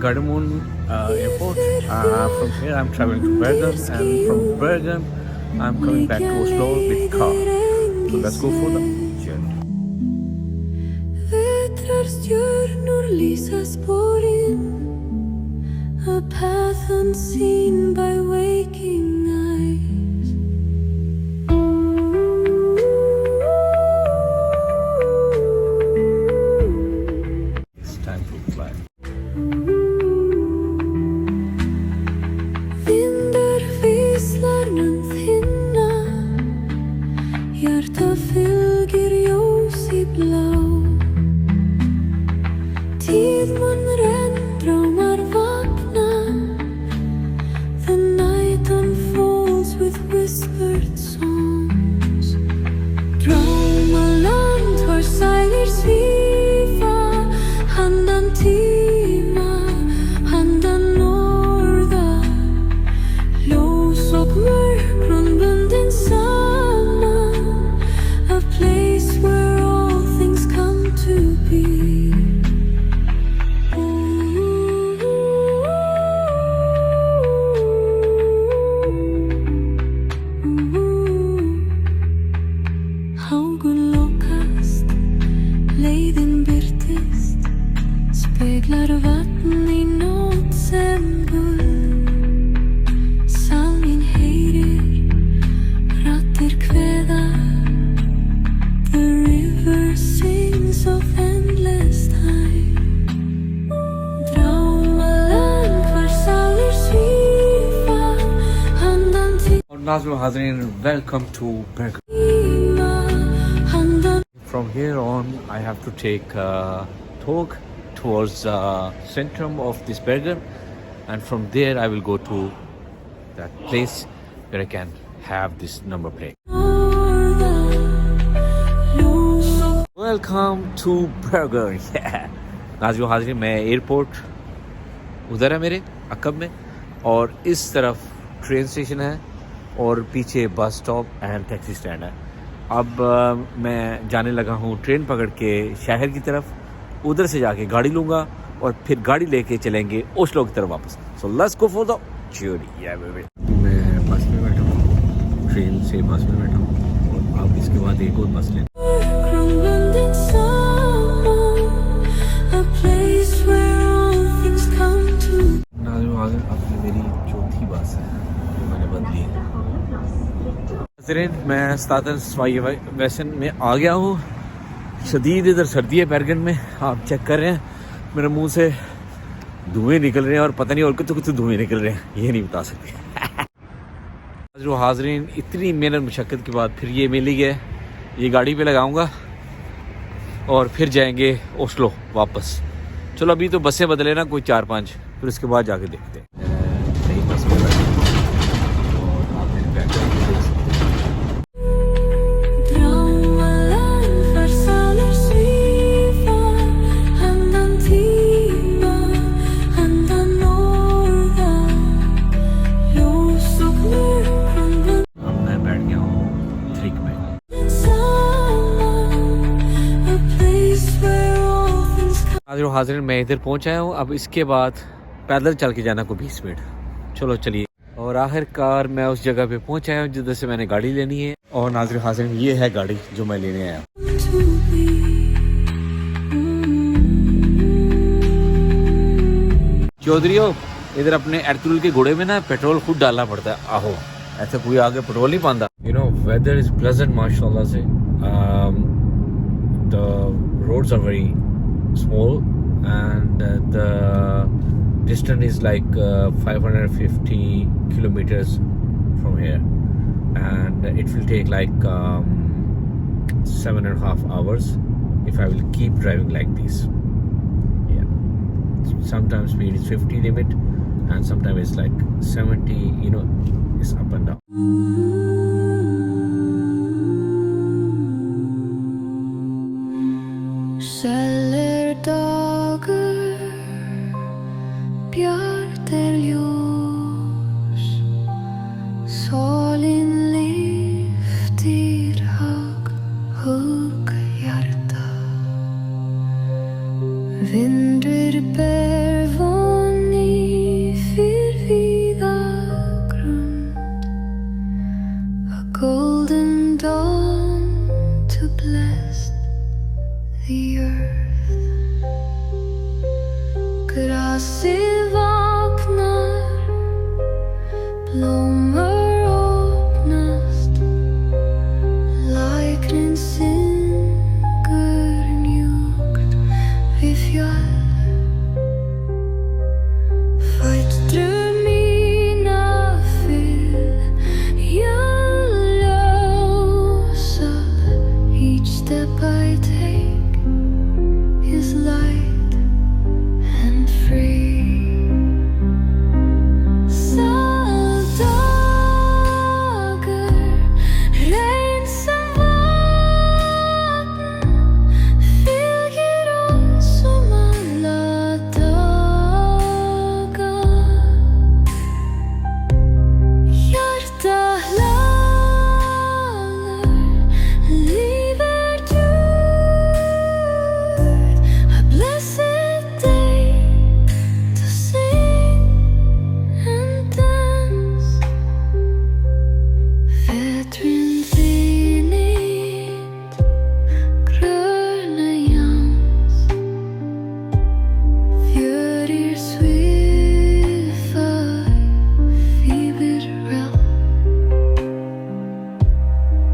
Gardermoen airport. From here I'm traveling to Bergen, and from Bergen I'm coming back to Oslo with car. So let's go for the journey. A path unseen by waking eyes. It's time to fly. Vindar vislar mun þinna, hjarta fylgir ljós í blá. Tíð mun renn, drámar vakna. The night unfolds with whispered songs. Draumaland hvar sælir svífa, handan tíma, handan norða. Ljós og mörkrun bundin saman, a place where all things come to be. Haugun lokast, leiðin birtist, speglar vatn í nótt sem gull. Salminn heyrir, raddir kveða, the river sings of endless time. Draumaland hvar sálir svífa, handan Nazrul Hazrin, welcome to Bergen. tíma, handan From here on, I have to take tåg towards centrum of this Bergen, and from there I will go to that place where I can have this number plate. norða. Ljós og Welcome to Bergen. Yeah. नाज़िरो हाज़िर, मैं एयरपोर्ट उधर है मेरे अकब में, और इस तरफ ट्रेन स्टेशन है और पीछे bus stop and taxi stand है. अब मैं जाने लगा हूँ ट्रेन पकड़ के शहर की तरफ. उधर से जाके गाड़ी लूँगा और फिर गाड़ी लेके चलेंगे ओस्लो की तरफ वापस. So let's go for the journey. या मैं बस में बैठा हूँ, ट्रेन से बस में बैठा हूँ, और अब इसके बाद एक और बस ले. bundin saman, a place where all things come to. नाज़िरो हाज़िर, अब ये मेरी चौथी बस है जो मैंने बदली है. मैं स्तातन सवाई वैसन में आ गया हूँ. शदीद इधर सर्दी है बेरगन में, आप चेक कर रहे हैं मेरे मुंह से धुएं निकल रहे हैं, और पता नहीं और कुछ धुएं निकल रहे हैं, ये नहीं बता सकते. जो हाजरीन, इतनी मेहनत मुशक्क़त के बाद फिर ये मिल ही गया. ये गाड़ी पे लगाऊंगा और फिर जाएंगे ओस्लो वापस. चलो अभी तो बसें बदले ना कोई 4-5, फिर उसके बाद जाके देखते हैं. नई बस में बैठे और आप मेरे बैग देख सकते हैं. Draumaland hvar sálir svífa, handan tíma, handan norða. Ljós og mörkrun अब मैं बैठ गया हूँ थ्रिक में. bundin saman, a place where all things come. नाज़िरो हाज़िर, मैं इधर पहुँच आया हूँ. अब इसके बाद पैदल चल के जाना को 20 मिनट. चलो चलिए. और आखिरकार मैं उस जगह पे पहुँच आया हूँ जिधर से मैंने गाड़ी लेनी है. और नाज़िरो हाज़िर, ये है गाड़ी जो मैं लेने आया हूँ. To be. चौधरीओ, इधर अपने एर्तुगरुल के घोड़े में ना पेट्रोल खुद डालना पड़ता है. आहो, ऐसे कोई आगे पेट्रोल नहीं पाता. You know, weather is pleasant माशाल्लाह से. The roads are very small and the distance is like 550 kilometers from here, and it will take like 7.5 hours if I will keep driving like this. Yeah, sometimes speed is 50 limit and sometimes it's like 70. You know, it's up and down. Sælir dagur, bjart ljós, sólin lyftir hugg hjarta. Vindur ber von Ljósið vaknar, blómur opnast, læknin syngur mjúkt við fjöll. Fætru mína fyllja ljósa. Each step I take is light and free. Sáldagur, reyn sem vatn, fylgir oss alla daga. Hjarta hlaðar, líf djúpt. A blessed day to sing and dance. Vetrin þinnit, gröna jans. Fjörir svifa yfir rjálf.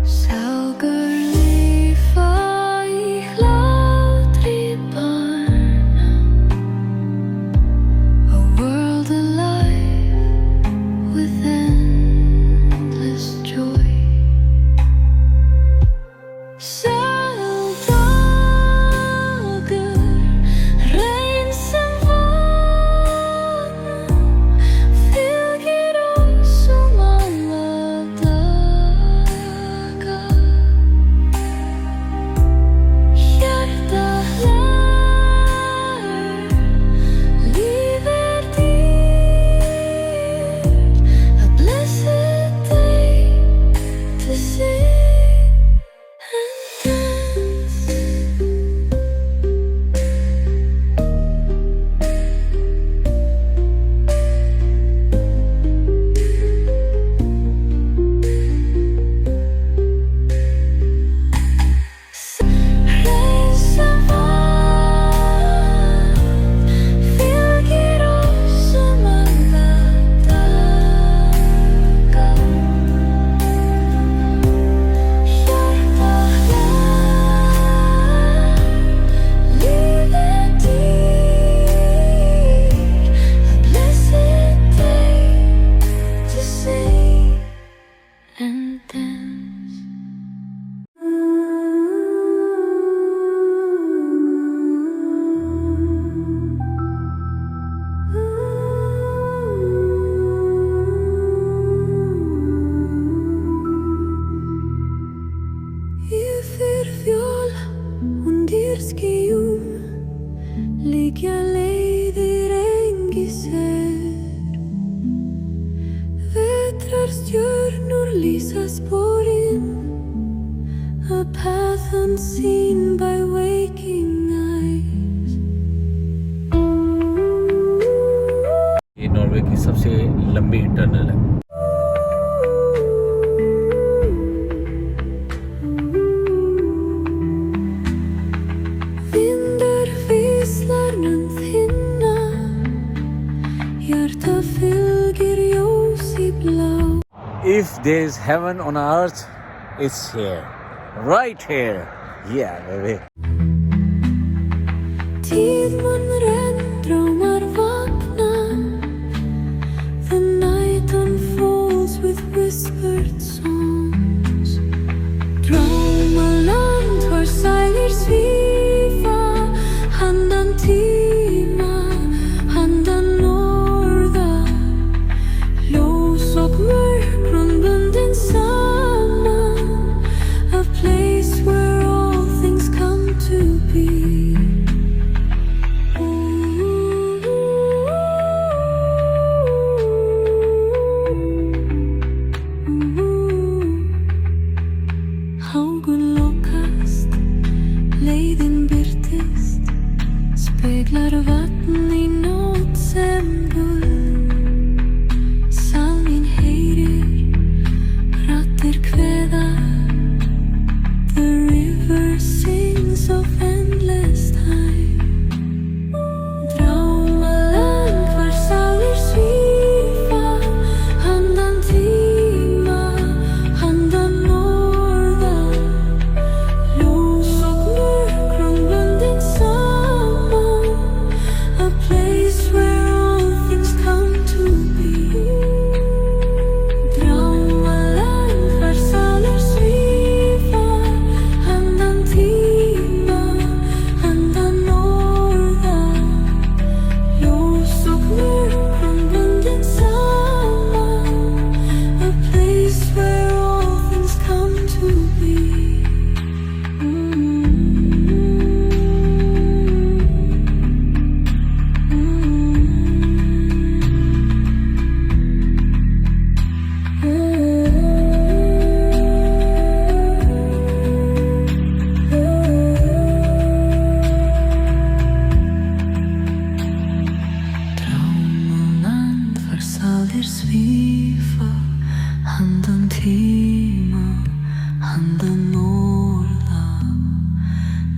Ságur lifa í hlátri barna. A world alive with endless joy. Sáldagur, reyn sem vatn, fylgir oss alla daga. Hjarta hlaðar, líf dýrt. A blessed day to sing and dance. Reyn sem vatn, fylgir oss alla daga. Hjarta hlaðar, líf dýrt. A blessed day to sing and dance. Yfir fjöll undir skýjum liggja leiðir engisar. Vetrarstjörnur lýsa sporin. A path unseen by waking eyes. ये नॉर्वे की सबसे लंबी टनल है. Vindar víslar nönd hinna, hjarta fylgir ljós í blá. If there's heaven on earth, it's here, right here. Yeah, baby. Tíð mun renn, drómar vakna. The night unfolds with whispered songs. Drómaland hvar sælir svífa, handan tíma, handan norðar. Ljós og mörkrun bundin saman. A place where all things come to be. dir svífa handan tíma, handan nóla,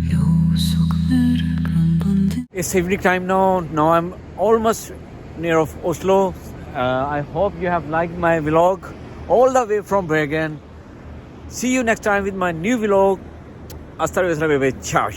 ljós og myrkran bundin. It's evening time now. Now I'm almost near of Oslo. I hope you have liked my vlog all the way from Bergen. See you next time with my new vlog. Hasta luego, ciao.